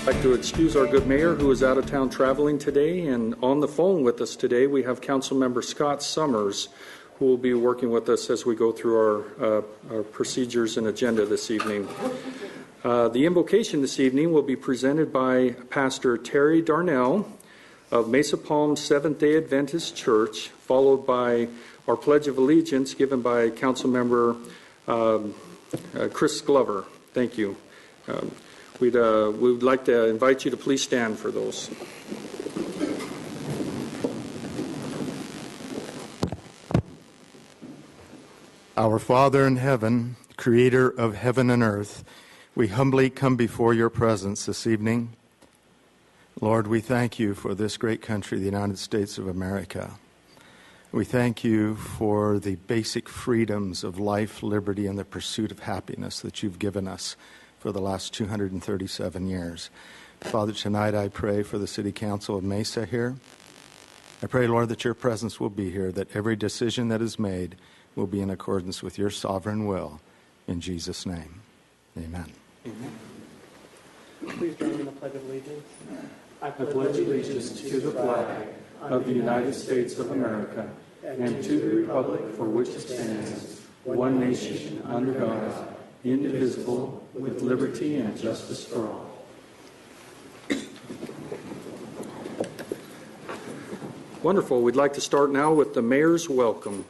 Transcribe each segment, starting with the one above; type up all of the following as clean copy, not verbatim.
I'd like to excuse our good mayor who is out of town traveling today, and on the phone with us today we have Councilmember Scott Summers, who will be working with us as we go through our procedures and agenda this evening. The invocation this evening will be presented by Pastor Terry Darnell of Mesa Palm Seventh-day Adventist Church, followed by our Pledge of Allegiance given by Councilmember Chris Glover. Thank you. We would like to invite you to please stand for those. Our Father in heaven, creator of heaven and earth, we humbly come before your presence this evening. Lord, we thank you for this great country, the United States of America. We thank you for the basic freedoms of life, liberty, and the pursuit of happiness that you've given us for the last 237 years. Father, tonight I pray for the City Council of Mesa here. I pray, Lord, that your presence will be here, that every decision that is made will be in accordance with your sovereign will. In Jesus' name, amen. Amen. Please join me in the Pledge of Allegiance. I pledge allegiance to the flag of the United States of America and to the republic for which it stands, one nation, under God, indivisible, with liberty and justice for all. Wonderful. We'd like to start now with the mayor's welcome.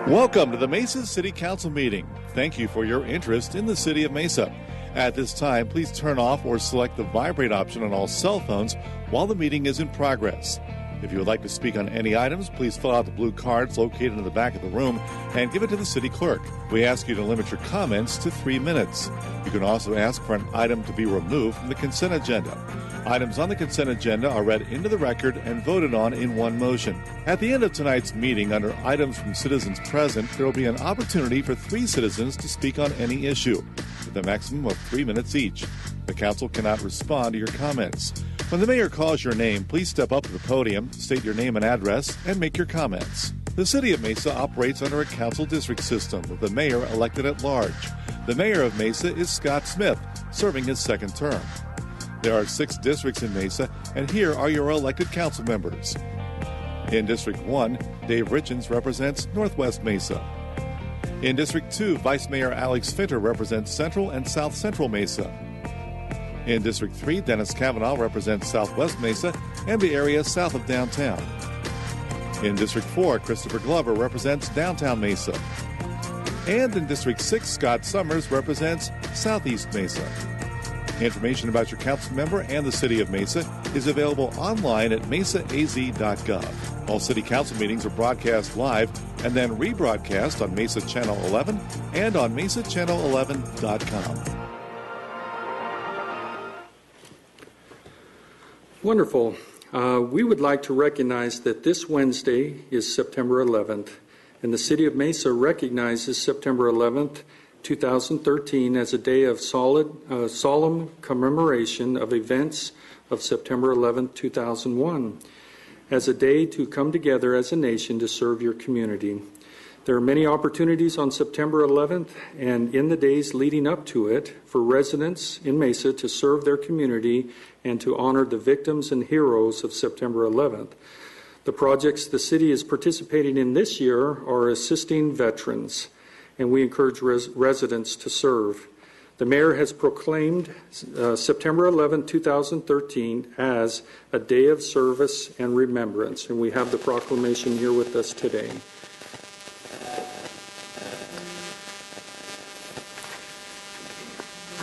Welcome to the Mesa City Council meeting. Thank you for your interest in the City of Mesa. At this time, please turn off or select the vibrate option on all cell phones while the meeting is in progress. If you would like to speak on any items, please fill out the blue cards located in the back of the room and give it to the city clerk. We ask you to limit your comments to 3 minutes. You can also ask for an item to be removed from the consent agenda. Items on the consent agenda are read into the record and voted on in one motion. At the end of tonight's meeting, under items from citizens present, there will be an opportunity for 3 citizens to speak on any issue, with a maximum of 3 minutes each. The council cannot respond to your comments. When the mayor calls your name, please step up to the podium, state your name and address, and make your comments. The City of Mesa operates under a council district system with the mayor elected at large. The mayor of Mesa is Scott Smith, serving his second term. There are 6 districts in Mesa, and here are your elected council members. In District 1, Dave Richens represents Northwest Mesa. In District 2, Vice Mayor Alex Finter represents Central and South Central Mesa. In District 3, Dennis Kavanaugh represents Southwest Mesa and the area south of downtown. In District 4, Christopher Glover represents downtown Mesa. And in District 6, Scott Summers represents Southeast Mesa. Information about your council member and the City of Mesa is available online at mesaaz.gov. All City Council meetings are broadcast live and then rebroadcast on Mesa Channel 11 and on mesachannel11.com. Wonderful. We would like to recognize that this Wednesday is September 11th, and the City of Mesa recognizes September 11th, 2013 as a day of solemn commemoration of events of September 11th, 2001, as a day to come together as a nation to serve your community. There are many opportunities on September 11th and in the days leading up to it for residents in Mesa to serve their community and to honor the victims and heroes of September 11th. The projects the city is participating in this year are assisting veterans, and we encourage residents to serve. The mayor has proclaimed September 11, 2013 as a day of service and remembrance, and we have the proclamation here with us today.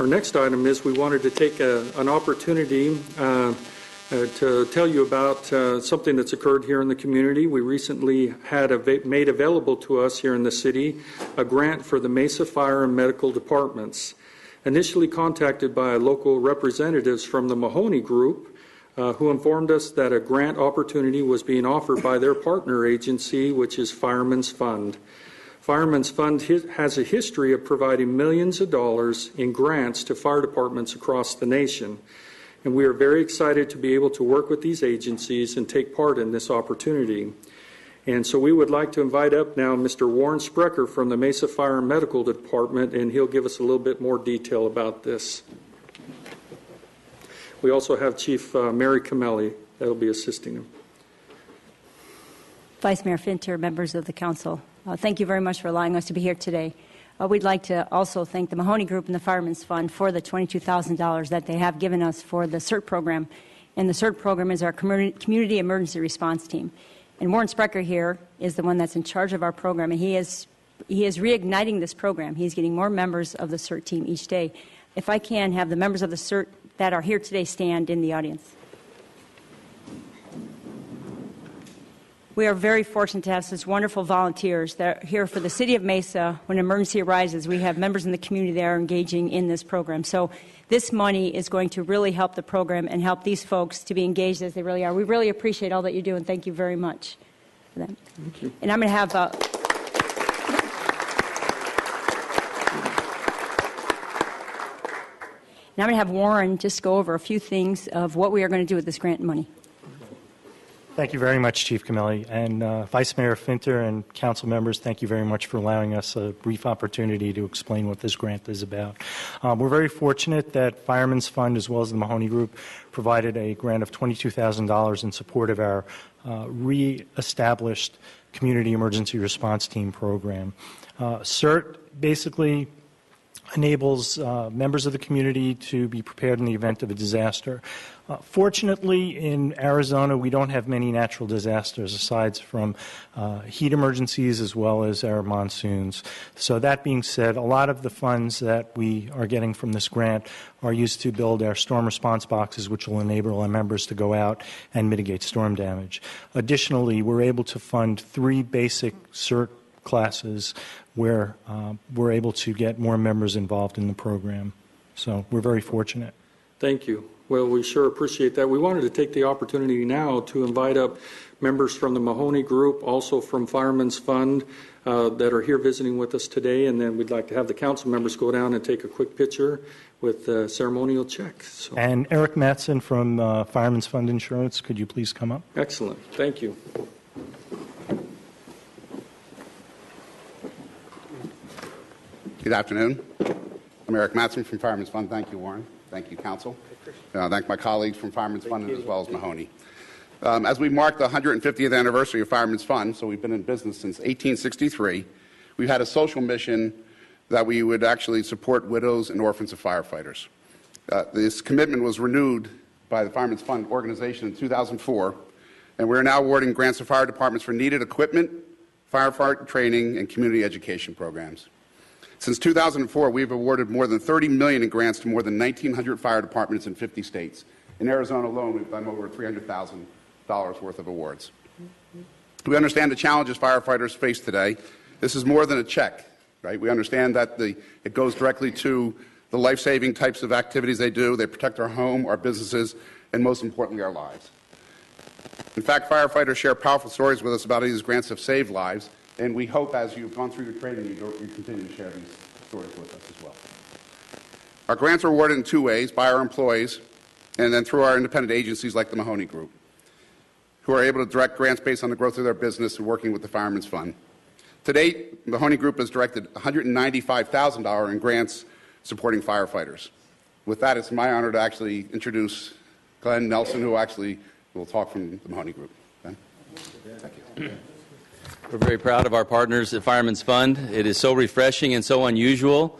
Our next item is we wanted to take an opportunity to tell you about something that's occurred here in the community. We recently had made available to us here in the city a grant for the Mesa Fire and Medical Departments. Initially contacted by local representatives from the Mahoney Group, who informed us that a grant opportunity was being offered by their partner agency, which is Fireman's Fund. Fireman's Fund has a history of providing millions of dollars in grants to fire departments across the nation. And we are very excited to be able to work with these agencies and take part in this opportunity. And so we would like to invite up now Mr. Warren Sprecher from the Mesa Fire and Medical Department, and he'll give us a little bit more detail about this. We also have Chief Mary Camelli that will be assisting him. Vice Mayor Finter, members of the council, thank you very much for allowing us to be here today. We'd like to also thank the Mahoney Group and the Fireman's Fund for the $22,000 that they have given us for the CERT program. And the CERT program is our Community Emergency Response Team. And Warren Sprecher here is the one that's in charge of our program, and he is reigniting this program. He's getting more members of the CERT team each day. If I can have the members of the CERT that are here today stand in the audience. We are very fortunate to have such wonderful volunteers that are here for the City of Mesa. When an emergency arises, we have members in the community that are engaging in this program. So this money is going to really help the program and help these folks to be engaged as they really are. We really appreciate all that you do, and thank you very much for that. Thank you. And I'm going to have... Now I'm going to have Warren just go over a few things of what we are going to do with this grant money. Thank you very much, Chief Camelli. And Vice Mayor Finter and council members, thank you very much for allowing us a brief opportunity to explain what this grant is about. We're very fortunate that Fireman's Fund, as well as the Mahoney Group, provided a grant of $22,000 in support of our re-established Community Emergency Response Team program. CERT basically enables members of the community to be prepared in the event of a disaster. Fortunately, in Arizona, we don't have many natural disasters aside from heat emergencies as well as our monsoons. So that being said, a lot of the funds that we are getting from this grant are used to build our storm response boxes, which will enable our members to go out and mitigate storm damage. Additionally, we're able to fund 3 basic CERT classes where we're able to get more members involved in the program. So we're very fortunate. Thank you. Well, we sure appreciate that. We wanted to take the opportunity now to invite up members from the Mahoney Group, also from Fireman's Fund, that are here visiting with us today, and then we'd like to have the council members go down and take a quick picture with the ceremonial check. So. And Eric Matson from Fireman's Fund Insurance, could you please come up? Excellent. Thank you. Good afternoon. I'm Eric Matson from Fireman's Fund. Thank you, Warren. Thank you, Council. Thank my colleagues from Fireman's Fund as well as Mahoney. As we mark the 150th anniversary of Fireman's Fund, so we've been in business since 1863, we've had a social mission that we would actually support widows and orphans of firefighters. This commitment was renewed by the Fireman's Fund organization in 2004, and we're now awarding grants to fire departments for needed equipment, firefighter training, and community education programs. Since 2004, we've awarded more than $30 million in grants to more than 1,900 fire departments in 50 states. In Arizona alone, we've done over $300,000 worth of awards. We understand the challenges firefighters face today. This is more than a check, right? We understand that it goes directly to the life-saving types of activities they do. They protect our home, our businesses, and most importantly, our lives. In fact, firefighters share powerful stories with us about how these grants have saved lives. And we hope, as you've gone through your training, you continue to share these stories with us as well. Our grants are awarded in 2 ways, by our employees and then through our independent agencies like the Mahoney Group, who are able to direct grants based on the growth of their business and working with the Fireman's Fund. To date, the Mahoney Group has directed $195,000 in grants supporting firefighters. With that, it's my honor to actually introduce Glenn Nelson, who actually will talk from the Mahoney Group. Glenn? Thank you. We're very proud of our partners at Fireman's Fund. It is so refreshing and so unusual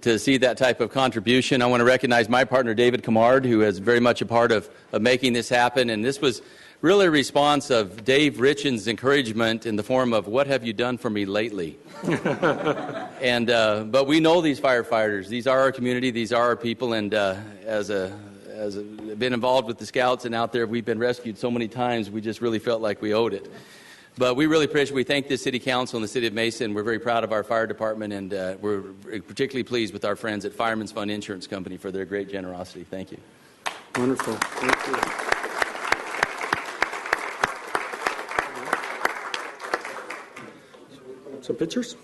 to see that type of contribution. I want to recognize my partner, David Camard, who is very much a part of making this happen. And this was really a response of Dave Richens' encouragement in the form of, what have you done for me lately? But we know these firefighters. These are our community. These are our people. And as been involved with the Scouts and out there, we've been rescued so many times, we just really felt like we owed it. But we really appreciate, we thank the City Council and the City of Mesa, and we're very proud of our fire department, and we're particularly pleased with our friends at Fireman's Fund Insurance Company for their great generosity. Thank you. Wonderful. Thank you. Some pictures?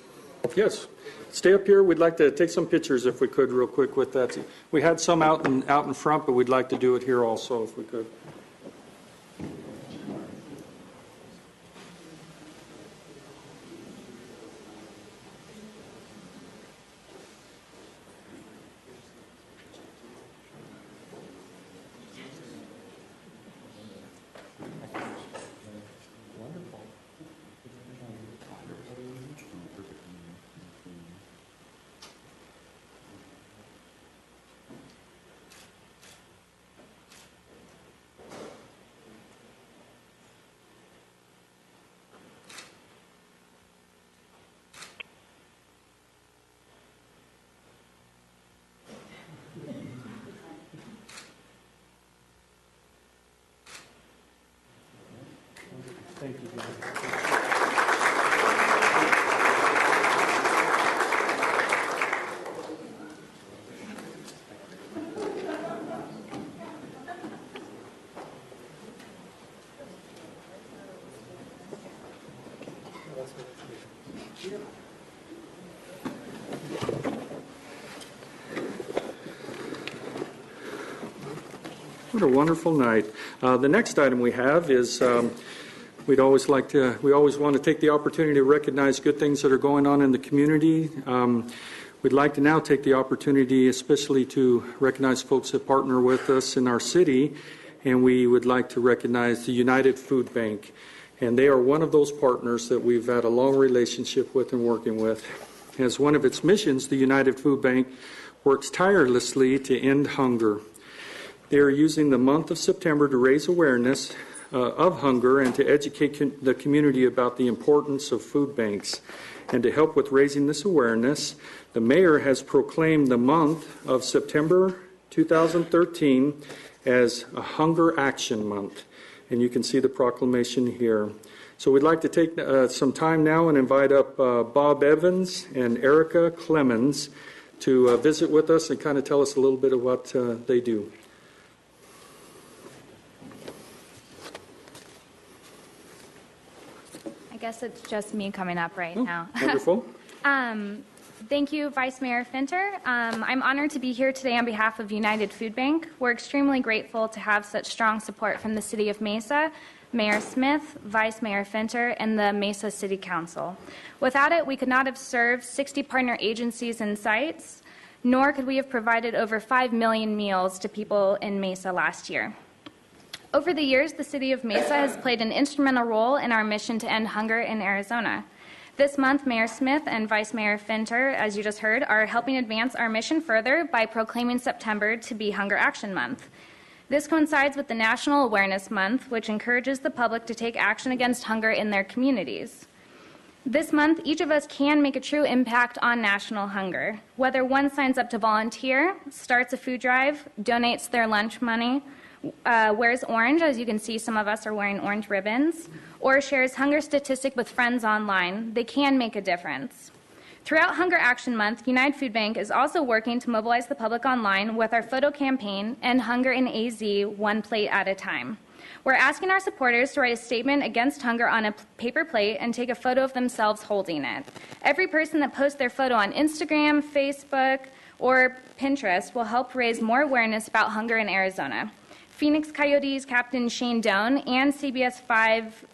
Yes. Stay up here. We'd like to take some pictures if we could real quick with that. We had some out in front, but we'd like to do it here also if we could. What a wonderful night. The next item we have is we always want to take the opportunity to recognize good things that are going on in the community. We'd like to now take the opportunity especially to recognize folks that partner with us in our city, and we would like to recognize the United Food Bank. And they are one of those partners that we've had a long relationship with and working with. As one of its missions, the United Food Bank works tirelessly to end hunger. They are using the month of September to raise awareness of hunger and to educate the community about the importance of food banks. And to help with raising this awareness, the mayor has proclaimed the month of September 2013 as a Hunger Action Month. And you can see the proclamation here. So we'd like to take some time now and invite up Bob Evans and Erica Clemens to visit with us and kind of tell us a little bit of what they do. I guess it's just me coming up right now. Wonderful. Thank you, Vice Mayor Finter. I'm honored to be here today on behalf of United Food Bank. We're extremely grateful to have such strong support from the City of Mesa, Mayor Smith, Vice Mayor Finter, and the Mesa City Council. Without it, we could not have served 60 partner agencies and sites, nor could we have provided over 5 million meals to people in Mesa last year. Over the years, the City of Mesa has played an instrumental role in our mission to end hunger in Arizona. This month, Mayor Smith and Vice Mayor Finter, as you just heard, are helping advance our mission further by proclaiming September to be Hunger Action Month. This coincides with the National Awareness Month, which encourages the public to take action against hunger in their communities. This month, each of us can make a true impact on national hunger, whether one signs up to volunteer, starts a food drive, donates their lunch money, wears orange, as you can see some of us are wearing orange ribbons, or shares hunger statistic with friends online. They can make a difference. Throughout Hunger Action Month, United Food Bank is also working to mobilize the public online with our photo campaign, End Hunger in AZ, One Plate at a Time. We're asking our supporters to write a statement against hunger on a paper plate and take a photo of themselves holding it. Every person that posts their photo on Instagram, Facebook, or Pinterest will help raise more awareness about hunger in Arizona. Phoenix Coyotes captain Shane Doan and CBS 5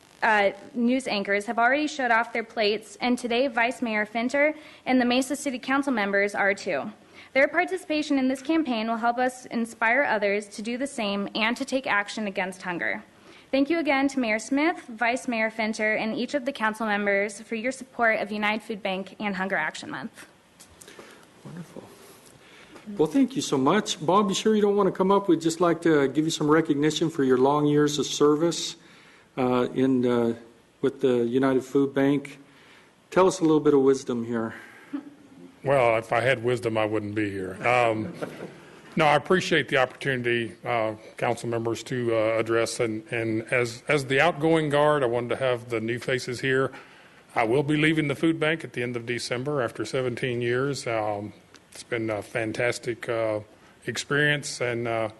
news anchors have already showed off their plates, and today Vice Mayor Finter and the Mesa City Council members are too. Their participation in this campaign will help us inspire others to do the same and to take action against hunger. Thank you again to Mayor Smith, Vice Mayor Finter, and each of the council members for your support of United Food Bank and Hunger Action Month. Wonderful. Well, thank you so much. Bob, you sure you don't want to come up? We'd just like to give you some recognition for your long years of service with the United Food Bank. Tell us a little bit of wisdom here. Well, if I had wisdom, I wouldn't be here. No, I appreciate the opportunity, council members, to address. And as the outgoing guard, I wanted to have the new faces here. I will be leaving the food bank at the end of December after 17 years. It's been a fantastic experience, and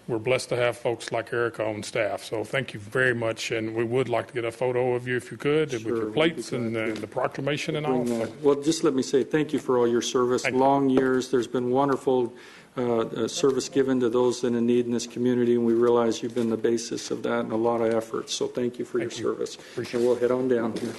we're blessed to have folks like Erica on staff. So thank you very much, and we would like to get a photo of you if you could, with your plates and the proclamation and all. Well, just let me say thank you for all your service. Long years. There's been wonderful service given to those in need in this community, and we realize you've been the basis of that and a lot of effort. So thank you for your service. And we'll head on down here.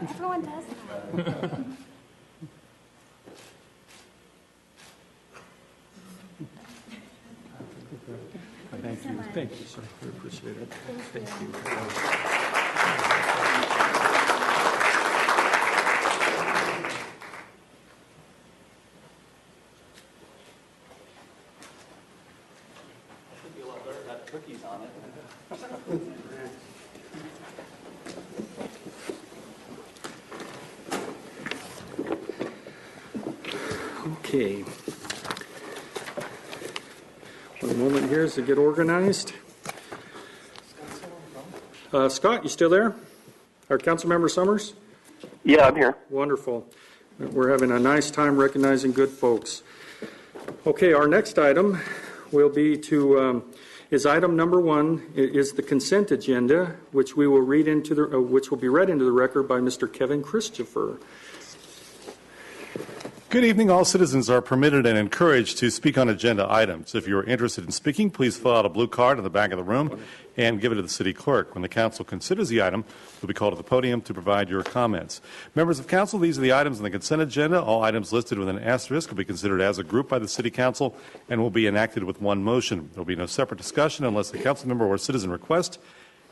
Everyone does that. Thank you. Thank you, sir. We appreciate it. Thank you. Okay. One moment here as to get organized. Scott, you still there? Our Councilmember Summers? Yeah, I'm here. Wonderful. We're having a nice time recognizing good folks. Okay, our next item will be is item number 1 is the consent agenda, which we will read into which will be read into the record by Mr. Kevin Christopher. Good evening. All citizens are permitted and encouraged to speak on agenda items. If you are interested in speaking, please fill out a blue card in the back of the room and give it to the city clerk. When the council considers the item, you'll be called to the podium to provide your comments. Members of council, these are the items on the consent agenda. All items listed with an asterisk will be considered as a group by the city council and will be enacted with one motion. There will be no separate discussion unless the council member or citizen requests,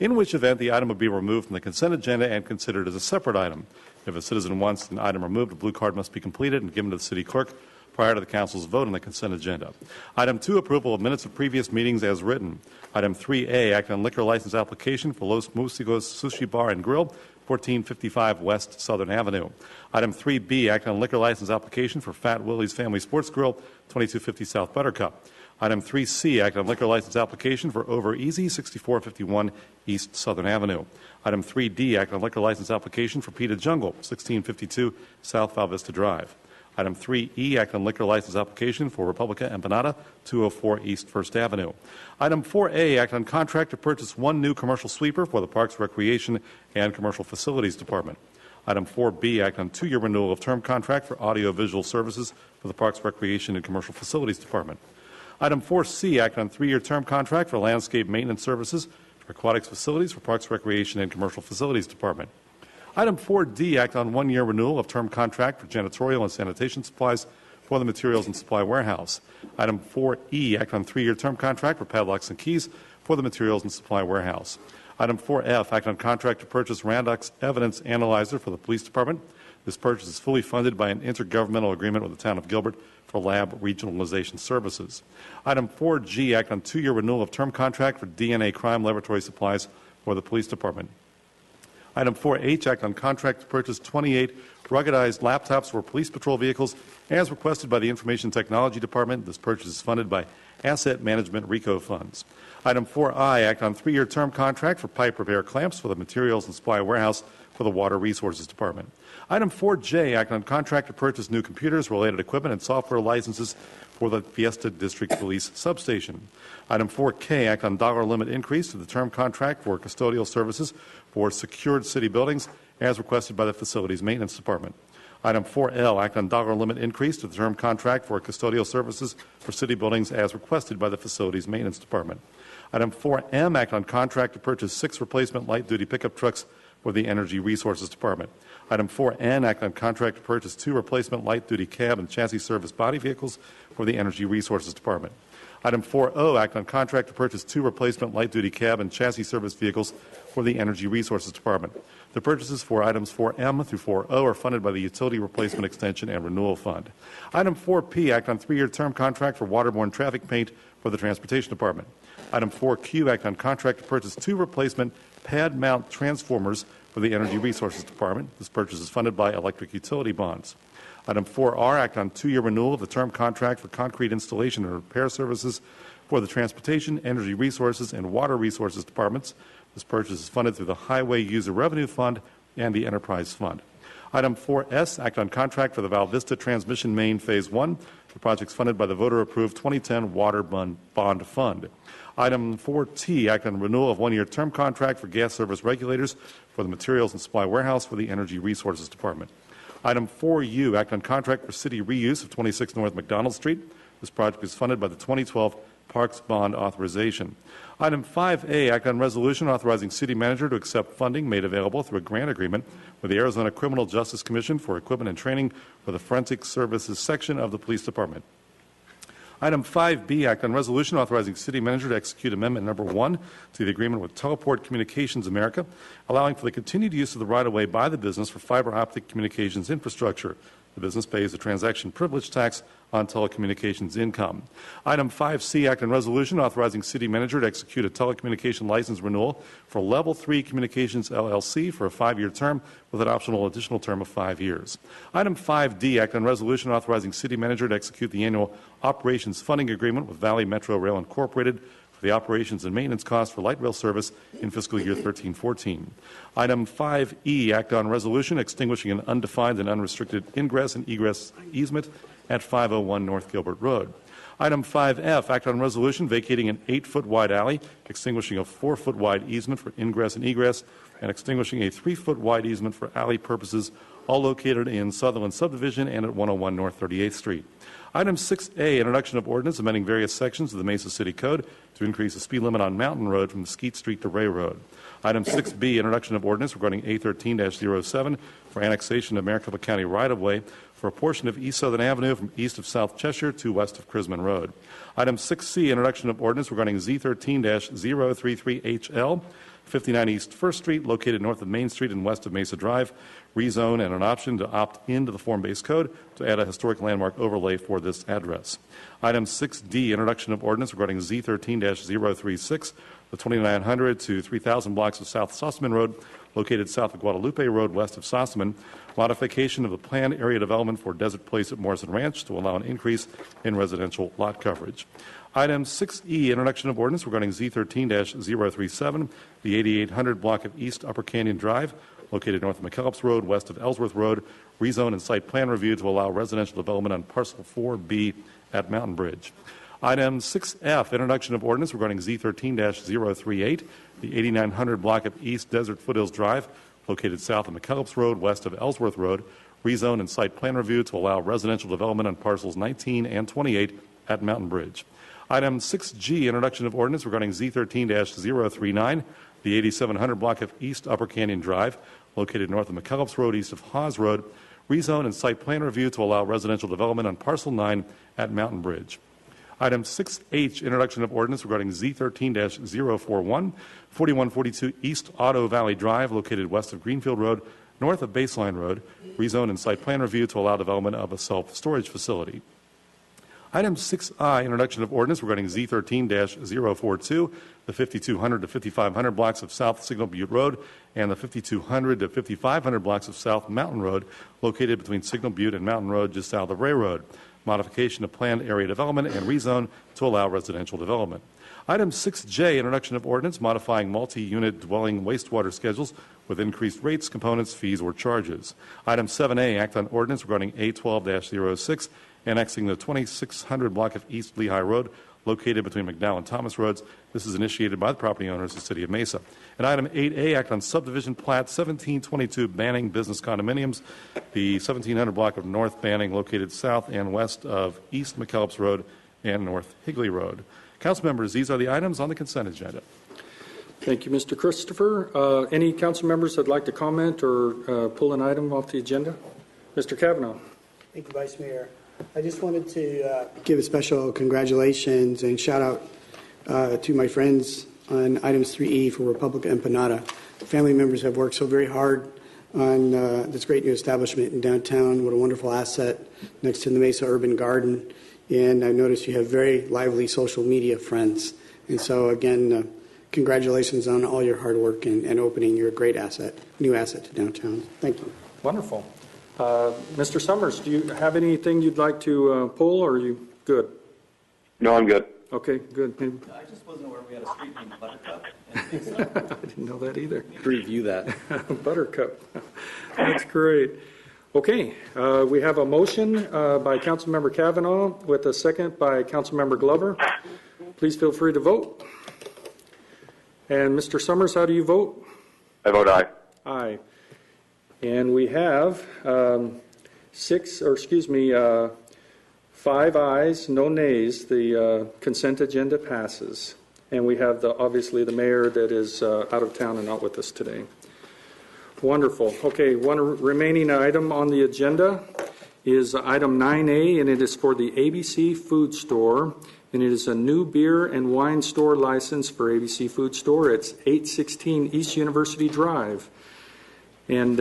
in which event the item will be removed from the consent agenda and considered as a separate item. If a citizen wants an item removed, a blue card must be completed and given to the city clerk prior to the council's vote on the consent agenda. Item 2, approval of minutes of previous meetings as written. Item 3A, act on liquor license application for Los Músicos Sushi Bar and Grill, 1455 West Southern Avenue. Item 3B, act on liquor license application for Fat Willie's Family Sports Grill, 2250 South Buttercup. Item 3C, act on liquor license application for Over Easy, 6451 East Southern Avenue. Item 3D, act on liquor license application for Pita Jungle, 1652 South Val Vista Drive. Item 3E, act on liquor license application for Republica Empanada, 204 East First Avenue. Item 4A, act on contract to purchase one new commercial sweeper for the Parks, Recreation, and Commercial Facilities Department. Item 4B, act on 2-year renewal of term contract for audio-visual services for the Parks, Recreation, and Commercial Facilities Department. Item 4C, act on 3-year term contract for landscape maintenance services for aquatics facilities for Parks, Recreation, and Commercial Facilities Department. Item 4D, act on 1-year renewal of term contract for janitorial and sanitation supplies for the Materials and Supply Warehouse. Item 4E, act on 3-year term contract for padlocks and keys for the Materials and Supply Warehouse. Item 4F, act on contract to purchase Randox Evidence Analyzer for the Police Department. This purchase is fully funded by an intergovernmental agreement with the town of Gilbert for lab regionalization services. Item 4G, act on 2-year renewal of term contract for DNA crime laboratory supplies for the Police Department. Item 4H, act on contract to purchase 28 ruggedized laptops for police patrol vehicles as requested by the Information Technology Department. This purchase is funded by Asset Management RICO funds. Item 4I, act on 3-year term contract for pipe repair clamps for the Materials and Supply Warehouse for the Water Resources Department. Item 4J, act on contract to purchase new computers, related equipment, and software licenses for the Fiesta District Police Substation. Item 4K, act on dollar limit increase to the term contract for custodial services for secured city buildings as requested by the Facilities Maintenance Department. Item 4L, act on dollar limit increase to the term contract for custodial services for city buildings as requested by the Facilities Maintenance Department. Item 4M, act on contract to purchase 6 replacement light-duty pickup trucks for the Energy Resources Department. Item 4N, act on contract to purchase 2 replacement light-duty cab and chassis service body vehicles for the Energy Resources Department. Item 4O, act on contract to purchase 2 replacement light-duty cab and chassis service vehicles for the Energy Resources Department. The purchases for items 4M through 4O are funded by the Utility Replacement Extension and Renewal Fund. Item 4P, act on 3-year term contract for waterborne traffic paint for the Transportation Department. Item 4Q, act on contract to purchase 2 replacement pad mount transformers for the Energy Resources Department. This purchase is funded by electric utility bonds. Item 4R, act on 2-year renewal of the term contract for concrete installation and repair services for the Transportation, Energy Resources, and Water Resources Departments. This purchase is funded through the Highway User Revenue Fund and the Enterprise Fund. Item 4S, act on contract for the Val Vista Transmission Main Phase 1. The project is funded by the voter-approved 2010 Water Bond Fund. Item 4T, act on renewal of 1-year term contract for gas service regulators for the Materials and Supply Warehouse for the Energy Resources Department. Item 4U, act on contract for city reuse of 26 North McDonald Street. This project is funded by the 2012 Parks Bond Authorization. Item 5A, act on resolution authorizing city manager to accept funding made available through a grant agreement with the Arizona Criminal Justice Commission for equipment and training for the Forensic Services section of the Police Department. Item 5B, act on resolution authorizing city manager to execute amendment number 1 to the agreement with Teleport Communications America, allowing for the continued use of the right-of-way by the business for fiber optic communications infrastructure. The business pays a transaction privilege tax on telecommunications income. Item 5C, act on resolution authorizing city manager to execute a telecommunication license renewal for Level 3 Communications LLC for a 5-year term with an optional additional term of 5 years. Item 5D, act on resolution authorizing city manager to execute the annual operations funding agreement with Valley Metro Rail Incorporated for the operations and maintenance costs for light rail service in fiscal year 13-14. Item 5E, act on resolution extinguishing an undefined and unrestricted ingress and egress easement at 501 North Gilbert Road. Item 5F, act on resolution vacating an 8-foot wide alley, extinguishing a 4-foot wide easement for ingress and egress, and extinguishing a 3-foot wide easement for alley purposes, all located in Sutherland Subdivision and at 101 North 38th Street. Item 6A, introduction of ordinance amending various sections of the Mesa City Code to increase the speed limit on Mountain Road from Mesquite Street to Ray Road. Item 6B, introduction of ordinance regarding A13-07 for annexation of Maricopa County right-of-way for a portion of East Southern Avenue from east of South Cheshire to west of Crisman Road. Item 6C, introduction of ordinance regarding Z13-033HL, 59 East 1st Street, located north of Main Street and west of Mesa Drive, rezone and an option to opt into the form-based code to add a historic landmark overlay for this address. Item 6D, introduction of ordinance regarding Z13-036, the 2900 to 3000 blocks of South Sossaman Road, located south of Guadalupe Road, west of Sossaman, modification of the planned area development for Desert Place at Morrison Ranch to allow an increase in residential lot coverage. Item 6E, introduction of ordinance regarding Z13-037, the 8800 block of East Upper Canyon Drive, located north of McKellips Road, west of Ellsworth Road, rezone and site plan review to allow residential development on parcel 4B at Mountain Bridge. Item 6F, introduction of ordinance regarding Z13-038, the 8900 block of East Desert Foothills Drive, located south of McKellips Road, west of Ellsworth Road, rezone and site plan review to allow residential development on parcels 19 and 28 at Mountain Bridge. Item 6G, introduction of ordinance regarding Z13-039, the 8700 block of East Upper Canyon Drive, located north of McKellips Road, east of Hawes Road, rezone and site plan review to allow residential development on parcel 9 at Mountain Bridge. Item 6H, introduction of ordinance regarding Z13-041, 4142 East Otto Valley Drive, located west of Greenfield Road, north of Baseline Road, rezone and site plan review to allow development of a self-storage facility. Item 6I, introduction of ordinance regarding Z13-042, the 5200 to 5500 blocks of South Signal Butte Road and the 5200 to 5500 blocks of South Mountain Road, located between Signal Butte and Mountain Road just south of Ray Road. Modification of planned area development and rezone to allow residential development. Item 6J, introduction of ordinance modifying multi-unit dwelling wastewater schedules with increased rates, components, fees, or charges. Item 7A, act on ordinance regarding A12-06, annexing the 2600 block of East Lehigh Road, located between McDowell and Thomas Roads. This is initiated by the property owners of the City of Mesa. And item 8A, act on subdivision plat 1722 Banning Business Condominiums, the 1700 block of North Banning, located south and west of East McKellips Road and North Higley Road. Council members, these are the items on the consent agenda. Thank you, Mr. Christopher. Any council members that'd like to comment or pull an item off the agenda? Mr. Kavanaugh. Thank you, Vice Mayor. I just wanted to give a special congratulations and shout out to my friends on items 3E for Republica Empanada. Family members have worked so very hard on this great new establishment in downtown. What a wonderful asset next to the Mesa Urban Garden. And I noticed you have very lively social media friends. And so, again, congratulations on all your hard work and opening. You're a great asset, new asset to downtown. Thank you. Wonderful. Mr. Summers, do you have anything you'd like to pull, or are you good? No, I'm good. Okay, good. I just wasn't aware we had a street named Buttercup. I didn't know that either. Review that. Buttercup. That's great. Okay, we have a motion by Councilmember Kavanaugh with a second by Councilmember Glover. Please feel free to vote. And Mr. Summers, how do you vote? I vote aye. Aye. And we have 5 ayes, no nays. The consent agenda passes. And we have obviously the mayor that is out of town and not with us today. Wonderful. Okay, one remaining item on the agenda is item 9A, and it is for the ABC Food Store, and it is a new beer and wine store license for ABC Food Store. It's 816 East University Drive. And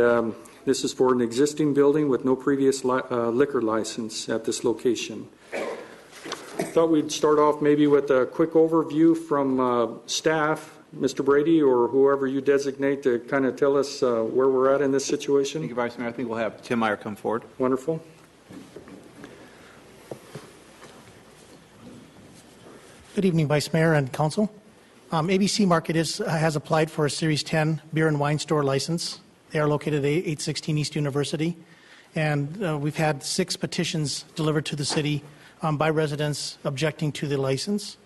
this is for an existing building with no previous liquor license at this location. I thought we'd start off maybe with a quick overview from staff, Mr. Brady, or whoever you designate to kind of tell us where we're at in this situation. Thank you, Vice Mayor. I think we'll have Tim Meyer come forward. Wonderful. Good evening, Vice Mayor and Council. ABC Market has applied for a Series 10 beer and wine store license. They are located at 816 East University, and we've had 6 petitions delivered to the city by residents objecting to the license.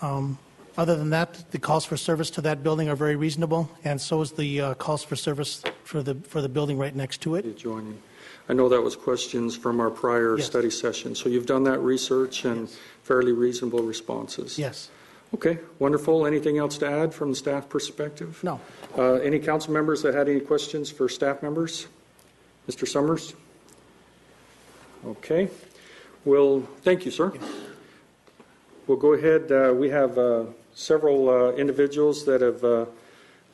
Other than that, the calls for service to that building are very reasonable, and so is the calls for service for the building right next to it. Adjoining. I know that was questions from our prior study session. So you've done that research and fairly reasonable responses. Yes. Okay, wonderful. Anything else to add from the staff perspective? No. Any council members that had any questions for staff members? Mr. Summers? Okay. Well, thank you, sir. We'll go ahead. We have several individuals that have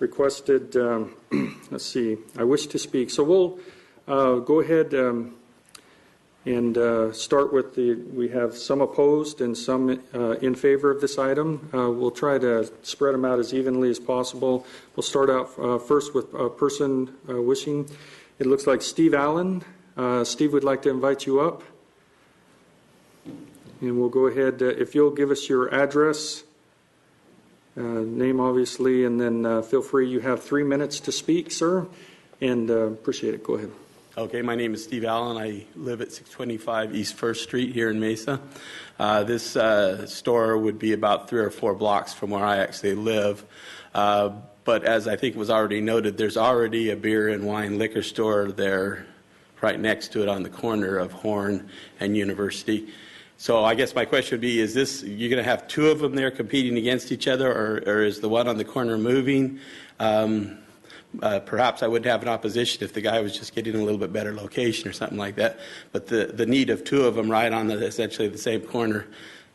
requested, let's see, I wish to speak. So we'll go ahead and start with we have some opposed and some in favor of this item. We'll try to spread them out as evenly as possible. We'll start out first with a person wishing. It looks like Steve Allen. Steve would like to invite you up. And we'll go ahead, if you'll give us your address, name obviously, and then feel free. You have 3 minutes to speak, sir, and appreciate it. Go ahead. Okay, my name is Steve Allen. I live at 625 East 1st Street here in Mesa. This store would be about 3 or 4 blocks from where I actually live. But as I think was already noted, there's already a beer and wine liquor store there right next to it on the corner of Horn and University. So I guess my question would be, you're going to have 2 of them there competing against each other, or is the one on the corner moving? Perhaps I wouldn't have an opposition if the guy was just getting a little bit better location or something like that. But the need of 2 of them right on essentially the same corner,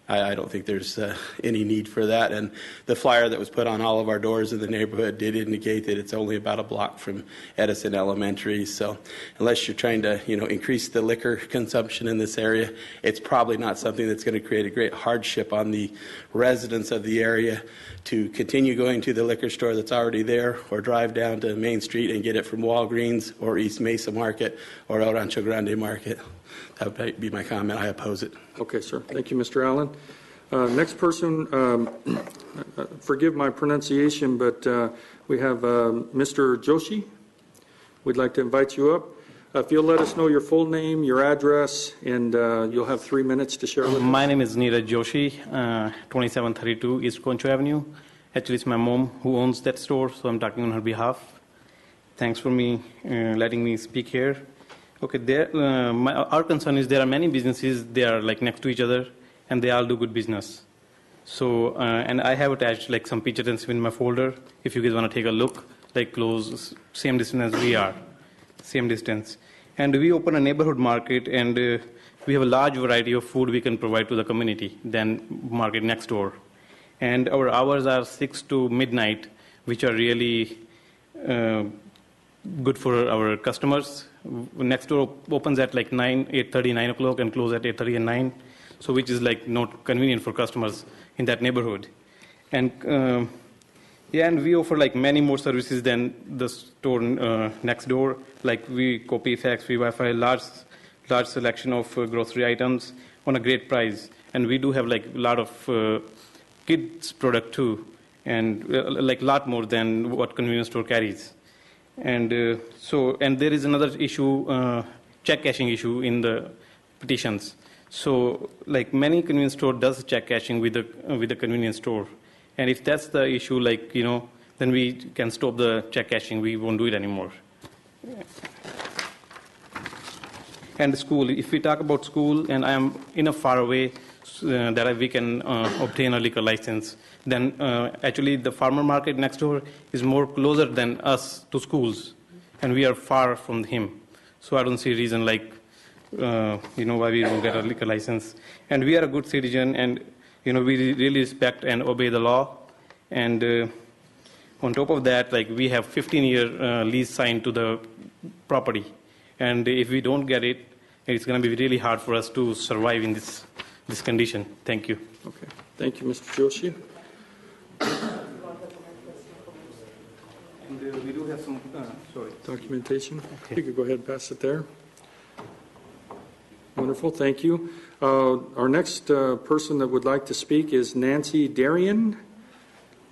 I don't think there's any need for that. And the flyer that was put on all of our doors in the neighborhood did indicate that it's only about a block from Edison Elementary. So unless you're trying to, increase the liquor consumption in this area, it's probably not something that's going to create a great hardship on the residents of the area to continue going to the liquor store that's already there, or drive down to Main Street and get it from Walgreens or East Mesa Market or El Rancho Grande Market. That would be my comment. I oppose it. Okay, sir. Thank you, Mr. Allen. Next person, forgive my pronunciation, but we have Mr. Joshi. We'd like to invite you up. If you'll let us know your full name, your address, and you'll have 3 minutes to share with us. My name is Neeraj Joshi, 2732 East Concho Avenue. Actually, it's my mom who owns that store, so I'm talking on her behalf. Thanks for letting me speak here. Okay, our concern is there are many businesses, they are like next to each other, and they all do good business. So, and I have attached like some pictures in my folder. If you guys want to take a look, like close, same distance as we are, same distance. And we open a neighborhood market, and we have a large variety of food we can provide to the community than market next door. And our hours are 6 to midnight, which are really good for our customers. Next door opens at like 8:30, 9 o'clock, and close at 8:30 and 9, so which is like not convenient for customers in that neighborhood. And and we offer like many more services than the store next door. Like we copy, fax, free Wi-Fi, large selection of grocery items on a great price. And we do have like a lot of kids product too, and like a lot more than what convenience store carries. And and there is another issue, check cashing issue in the petitions. So like many convenience store does check cashing with the convenience store. And if that's the issue, like, then we can stop the check cashing. We won't do it anymore. And school, if we talk about school, and I am enough far away that we can obtain a liquor license, then actually the farmer market next door is more closer than us to schools, and we are far from him. So I don't see a reason like why we don't get a liquor license. And we are a good citizen, and we really respect and obey the law. And on top of that, like we have 15-year lease signed to the property, and if we don't get it, it's going to be really hard for us to survive in this condition. Thank you. Okay. Thank you, Mr. Joshi. And we do have some documentation. Okay. You could go ahead and pass it there. Wonderful. Thank you. Our next person that would like to speak is Nancy Darian.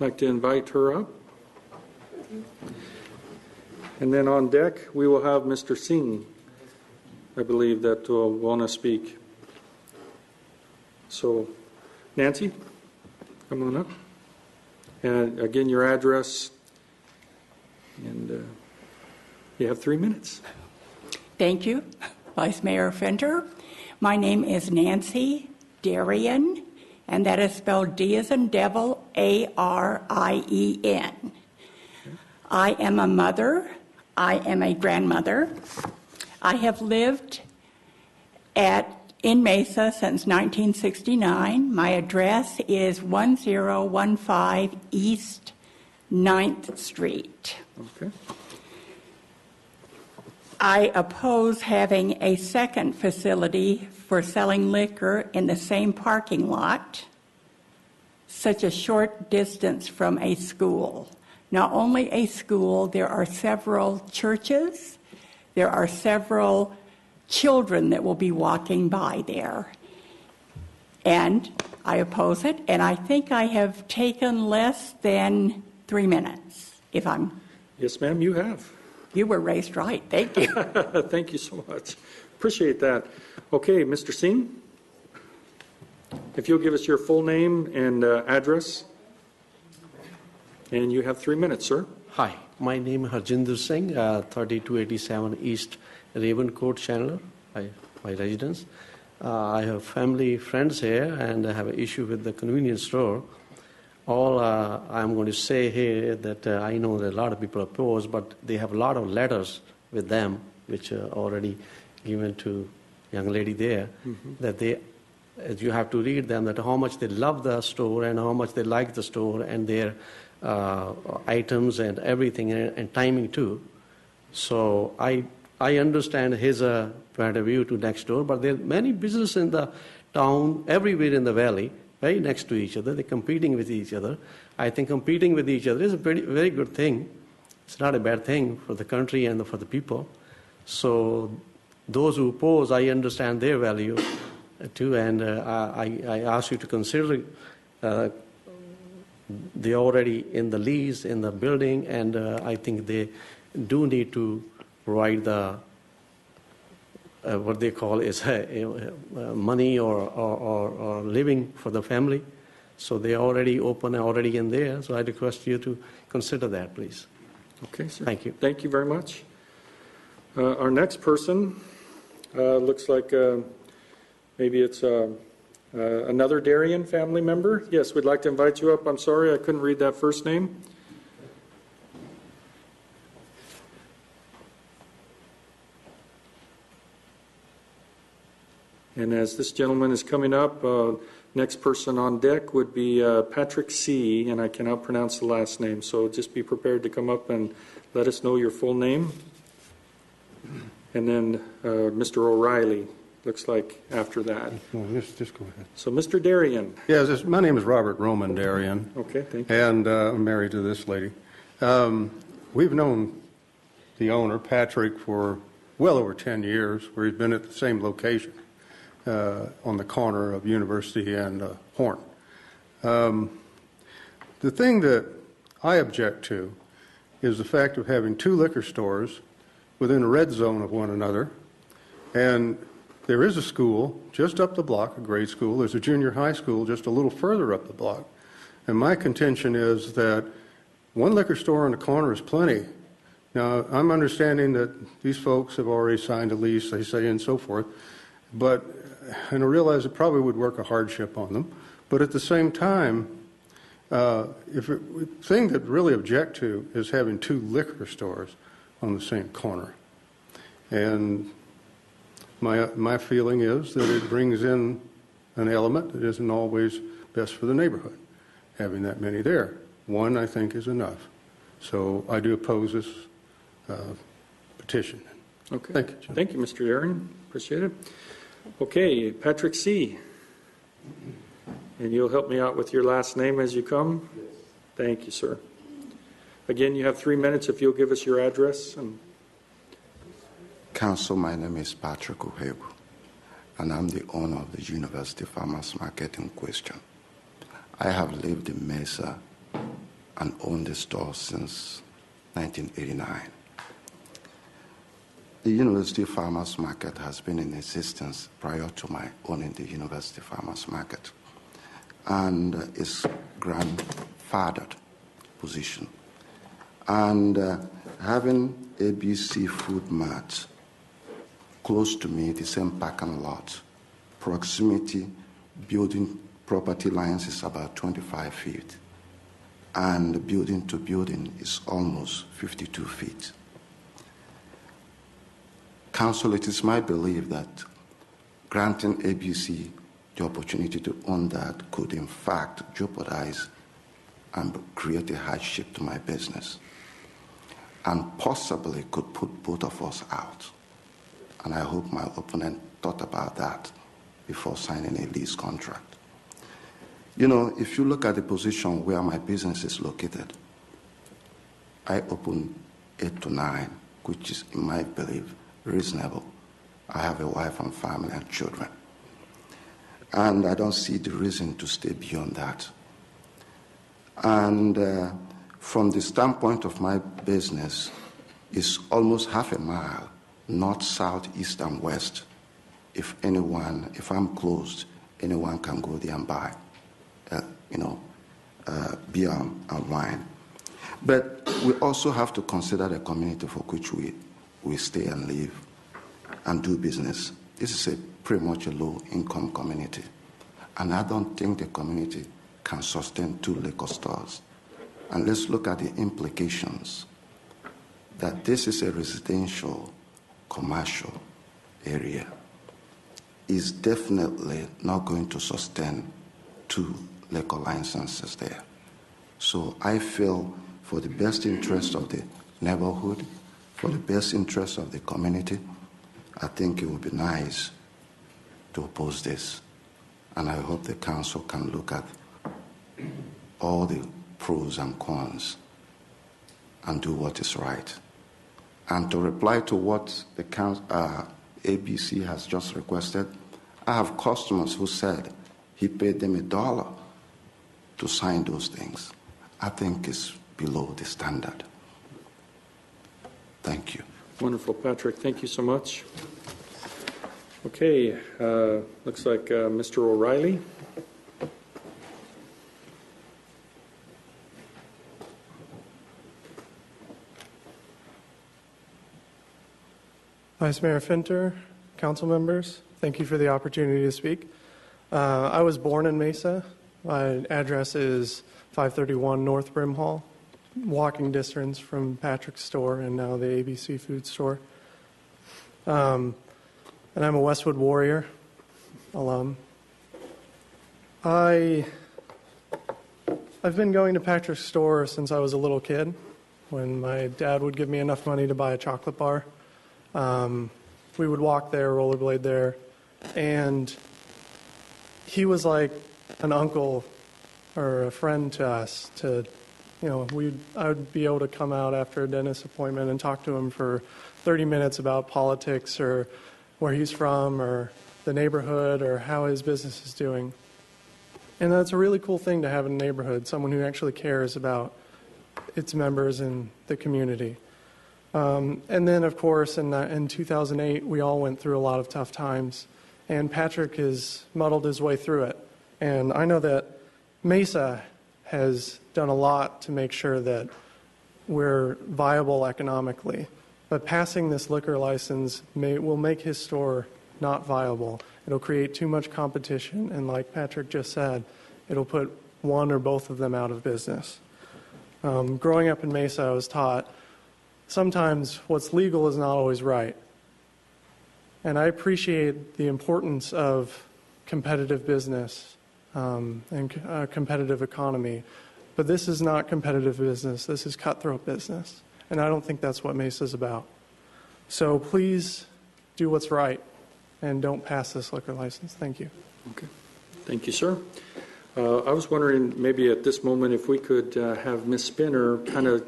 I'd like to invite her up. And then on deck, we will have Mr. Singh, I believe, that will want to speak. So, Nancy, come on up. And again, your address. And you have 3 minutes. Thank you, Vice Mayor Fenter. My name is Nancy Darien, and that is spelled D as in devil, A-R-I-E-N. I am a mother. I am a grandmother. I have lived in Mesa since 1969. My address is 1015 East 9th Street. Okay. I oppose having a second facility for selling liquor in the same parking lot, such a short distance from a school. Not only a school, there are several churches, there are several children that will be walking by there. And I oppose it, and I think I have taken less than 3 minutes, if I'm... Yes, ma'am, you have. You were raised right. Thank you. Thank you so much. Appreciate that. Okay, Mr. Singh, if you'll give us your full name and address. And you have 3 minutes, sir. Hi, my name is Harjinder Singh, 3287 East Ravencourt, Chandler, my residence. I have family, friends here, and I have an issue with the convenience store. All I'm going to say here that I know that a lot of people oppose, but they have a lot of letters with them, which are already given to young lady there, that you have to read them, that how much they love the store and how much they like the store and their items and everything and timing too. So I understand his point of view to next door, but there are many businesses in the town, everywhere in the valley, very next to each other. They're competing with each other. I think competing with each other is a very good thing. It's not a bad thing for the country and for the people. So those who oppose, I understand their value too, and I ask you to consider they're already in the lease, in the building, and I think they do need to provide the what they call is money or living for the family. So they're already open, already in there. So I request you to consider that, please. Okay, sir. Thank you. Thank you very much. Our next person looks like maybe it's another Darien family member. Yes, we'd like to invite you up. I'm sorry, I couldn't read that first name. And as this gentleman is coming up, next person on deck would be Patrick C., and I cannot pronounce the last name, so just be prepared to come up and let us know your full name. And then Mr. O'Reilly, looks like after that. No, just go ahead. So Mr. Darien. Yes, my name is Robert Roman Darien. Okay, thank you. And I'm married to this lady. We've known the owner, Patrick, for well over 10 years, where he's been at the same location. On the corner of University and Horn. The thing that I object to is the fact of having two liquor stores within a red zone of one another, and there is a school just up the block, a grade school. There's a junior high school just a little further up the block. And my contention is that one liquor store on the corner is plenty. Now, I'm understanding that these folks have already signed a lease, they say, and so forth, and I realize it probably would work a hardship on them. But at the same time, the thing that really object to is having two liquor stores on the same corner. And my feeling is that it brings in an element that isn't always best for the neighborhood, having that many there. One, I think, is enough. So I do oppose this petition. Okay. Thank you, Jim. Thank you, Mr. Aaron. Appreciate it. Okay, Patrick C. And you'll help me out with your last name as you come? Yes. Thank you, sir. Again, you have 3 minutes if you'll give us your address. Council, my name is Patrick Uhebu, and I'm the owner of the University Farmers Market in question. I have lived in Mesa and owned the store since 1989. The University Farmers Market has been in existence prior to my owning the University Farmers Market, and its grandfathered position. And having ABC Food Mart close to me, the same parking lot, proximity, building property lines is about 25 feet, and building to building is almost 52 feet. Council, it is my belief that granting ABC the opportunity to own that could in fact jeopardize and create a hardship to my business, and possibly could put both of us out. And I hope my opponent thought about that before signing a lease contract. You know, if you look at the position where my business is located, I open 8 to 9, which is, in my belief, reasonable. I have a wife and family and children, and I don't see the reason to stay beyond that. And from the standpoint of my business, it's almost half a mile, north, south, east, and west. If I'm closed, anyone can go there and buy, beer and wine. But we also have to consider the community for which we stay and live and do business. This is pretty much a low-income community, and I don't think the community can sustain 2 liquor stores. And let's look at the implications that this is a residential, commercial area. Is definitely not going to sustain 2 liquor licenses there. So I feel for the best interest of the neighborhood, for the best interest of the community, I think it would be nice to oppose this. And I hope the council can look at all the pros and cons and do what is right. And to reply to what the ABC has just requested, I have customers who said he paid them $1 to sign those things. I think it's below the standard. Thank you. Wonderful, Patrick. Thank you so much. Okay, looks like Mr. O'Reilly. Vice Mayor Finter, council members, thank you for the opportunity to speak. I was born in Mesa. My address is 531 North Brimhall, walking distance from Patrick's store and now the ABC Food Store. And I'm a Westwood Warrior alum. I've been going to Patrick's store since I was a little kid, when my dad would give me enough money to buy a chocolate bar. We would walk there, rollerblade there, and he was like an uncle or a friend to us. I would be able to come out after a dentist appointment and talk to him for 30 minutes about politics or where he's from or the neighborhood or how his business is doing. And that's a really cool thing to have in a neighborhood, someone who actually cares about its members and the community. And then, of course, in 2008, we all went through a lot of tough times, and Patrick has muddled his way through it. And I know that Mesa has done a lot to make sure that we're viable economically. But passing this liquor license will make his store not viable. It'll create too much competition, and like Patrick just said, it'll put one or both of them out of business. Growing up in Mesa, I was taught sometimes what's legal is not always right. And I appreciate the importance of competitive business and competitive economy. But this is not competitive business. This is cutthroat business. And I don't think that's what Mesa's about. So please do what's right and don't pass this liquor license. Thank you. Okay. Thank you, sir. I was wondering maybe at this moment if we could have Ms. Spinner kind of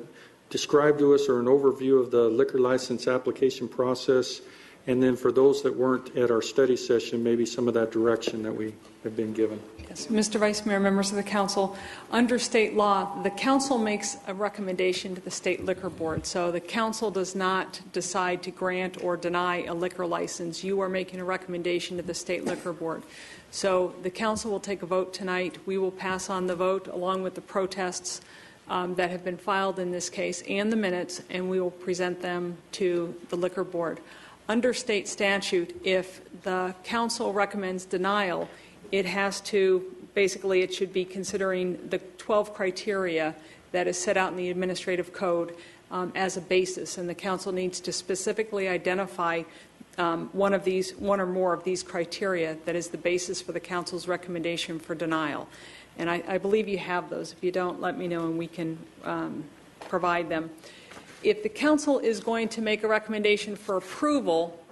describe to us or an overview of the liquor license application process, and then for those that weren't at our study session, maybe some of that direction that we have been given. Yes, Mr. Vice Mayor, members of the council, under state law, the council makes a recommendation to the state liquor board. So the council does not decide to grant or deny a liquor license. You are making a recommendation to the state liquor board. So the council will take a vote tonight. We will pass on the vote along with the protests that have been filed in this case and the minutes, and we will present them to the liquor board. Under state statute, if the council recommends denial, it has to, basically it should be considering the 12 criteria that is set out in the administrative code as a basis, and the council needs to specifically identify one or more of these criteria that is the basis for the council's recommendation for denial. And I believe you have those. If you don't, let me know and we can provide them. If the council is going to make a recommendation for approval,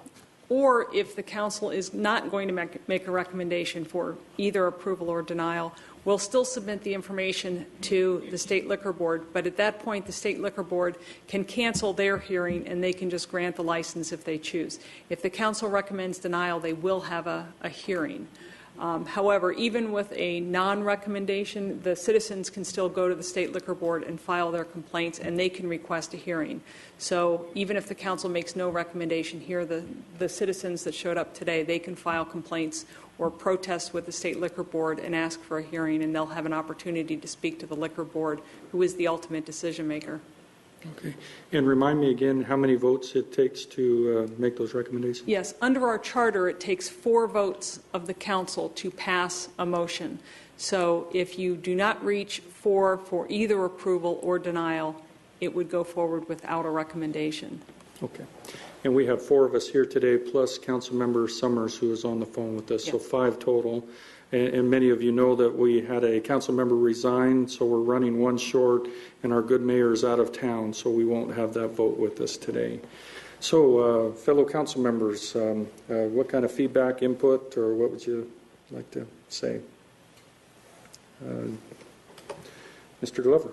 or if the council is not going to make a recommendation for either approval or denial, we'll still submit the information to the state liquor board. But at that point, the state liquor board can cancel their hearing and they can just grant the license if they choose. If the council recommends denial, they will have a hearing. However, even with a non-recommendation, the citizens can still go to the state liquor board and file their complaints, and they can request a hearing. So even if the council makes no recommendation here, the citizens that showed up today, they can file complaints or protest with the state liquor board and ask for a hearing, and they'll have an opportunity to speak to the liquor board, who is the ultimate decision maker. Okay. And remind me again how many votes it takes to make those recommendations? Yes. Under our charter, it takes 4 votes of the council to pass a motion. So if you do not reach 4 for either approval or denial, it would go forward without a recommendation. Okay. And we have 4 of us here today, plus Councilmember Summers, who is on the phone with us, yes. So 5 total. And many of you know that we had a council member resign, so we're running 1 short, and our good mayor is out of town, so we won't have that vote with us today. So, fellow council members, what kind of feedback, input, or what would you like to say? Mr. Glover.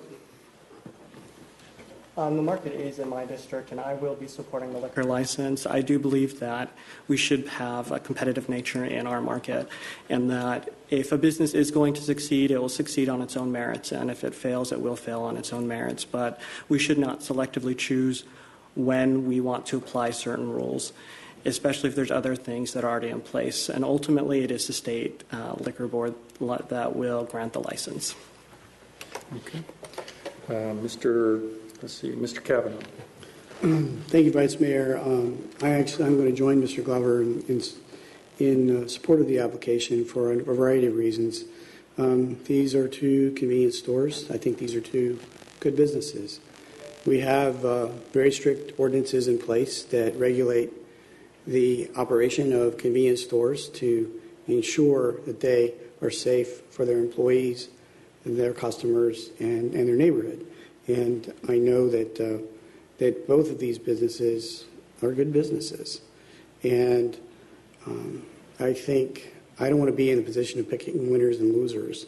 The market is in my district, and I will be supporting the liquor license. I do believe that we should have a competitive nature in our market, and that if a business is going to succeed, it will succeed on its own merits, and if it fails, it will fail on its own merits. But we should not selectively choose when we want to apply certain rules, especially if there's other things that are already in place. And ultimately, it is the state liquor board that will grant the license. Okay. Mr. Kavanaugh. Thank you, Vice Mayor. I'm going to join Mr. Glover in support of the application for a variety of reasons. These are 2 convenience stores. I think these are 2 good businesses. We have very strict ordinances in place that regulate the operation of convenience stores to ensure that they are safe for their employees, their customers, and their neighborhood. And I know that that both of these businesses are good businesses. And I think I don't want to be in the position of picking winners and losers.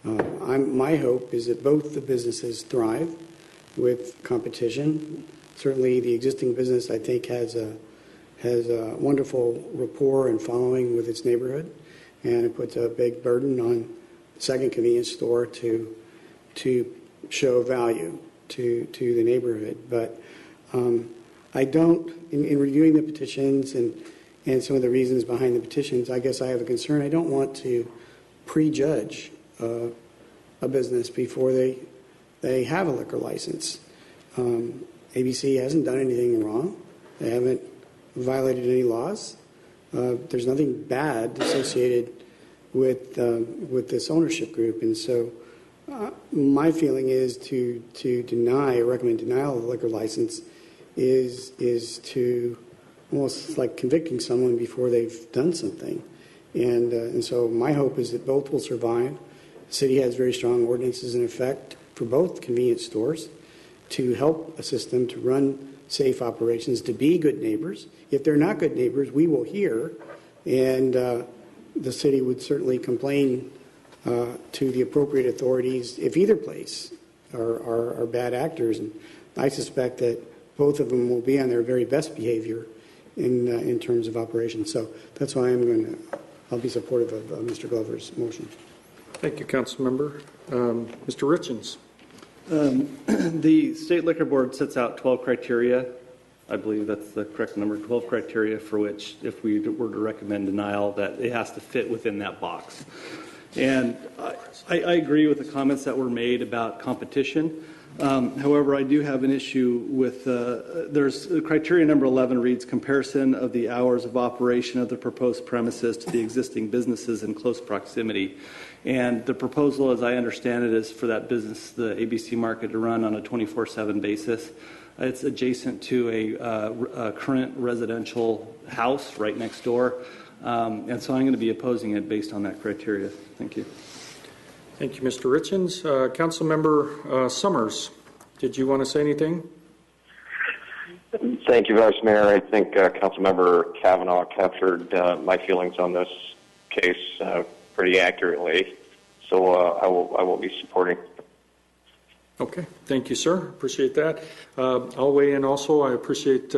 My hope is that both the businesses thrive with competition. Certainly the existing business, I think, has a wonderful rapport and following with its neighborhood. And it puts a big burden on the second convenience store to show value to the neighborhood. But I don't, in reviewing the petitions and some of the reasons behind the petitions, I guess I have a concern. I don't want to prejudge a business before they have a liquor license. ABC hasn't done anything wrong. They haven't violated any laws. There's nothing bad associated with this ownership group, and so my feeling is to recommend denial of the liquor license is to almost like convicting someone before they've done something. And so my hope is that both will survive. The city has very strong ordinances in effect for both convenience stores to help assist them to run safe operations, to be good neighbors. If they're not good neighbors, we will hear, and the city would certainly complain to the appropriate authorities if either place are bad actors. And I suspect that both of them will be on their very best behavior in terms of operations. So that's why I'll be supportive of Mr. Glover's motion. Thank you, Councilmember. Mr. Richens. The State Liquor Board sets out 12 criteria. I believe that's the correct number, 12 criteria for which, if we were to recommend denial, that it has to fit within that box. And I agree with the comments that were made about competition. However, I do have an issue with, there's criteria number 11 reads comparison of the hours of operation of the proposed premises to the existing businesses in close proximity. And the proposal, as I understand it, is for that business, the ABC Market, to run on a 24/7 basis. It's adjacent to a current residential house right next door. And so I'm going to be opposing it based on that criteria. Thank you. Thank you, Mr. Richens. Councilmember Summers, did you want to say anything? Thank you, Vice Mayor. I think Councilmember Kavanaugh captured my feelings on this case pretty accurately. So I will be supporting. Okay, thank you, sir. Appreciate that. I'll weigh in also. I appreciate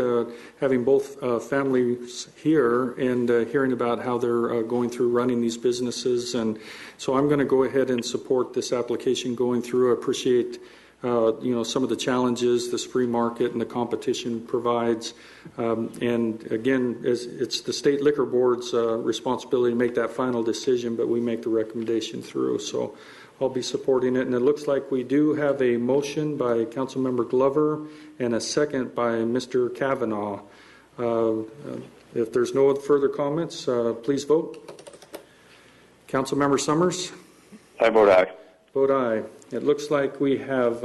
having both families here and hearing about how they're going through running these businesses. And so I'm going to go ahead and support this application going through. I appreciate some of the challenges this free market and the competition provides. And again, it's the State Liquor Board's responsibility to make that final decision, but we make the recommendation through. So I'll be supporting it. And it looks like we do have a motion by Councilmember Glover and a second by Mr. Kavanaugh. If there's no further comments, please vote. Councilmember Summers? I vote aye. Vote aye. It looks like we have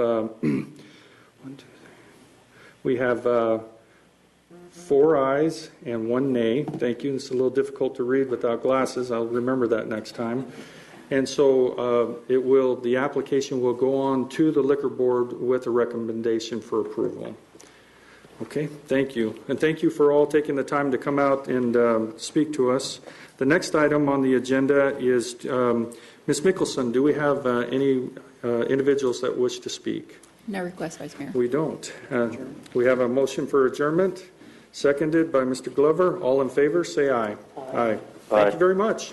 4 ayes and 1 nay. Thank you. It's a little difficult to read without glasses. I'll remember that next time. And so the application will go on to the Liquor Board with a recommendation for approval. Okay, thank you. And thank you for all taking the time to come out and speak to us. The next item on the agenda is Ms. Mickelson. Do we have any individuals that wish to speak? No request, Vice Mayor. We don't. We have a motion for adjournment, seconded by Mr. Glover. All in favor, say aye. Aye. Thank you very much.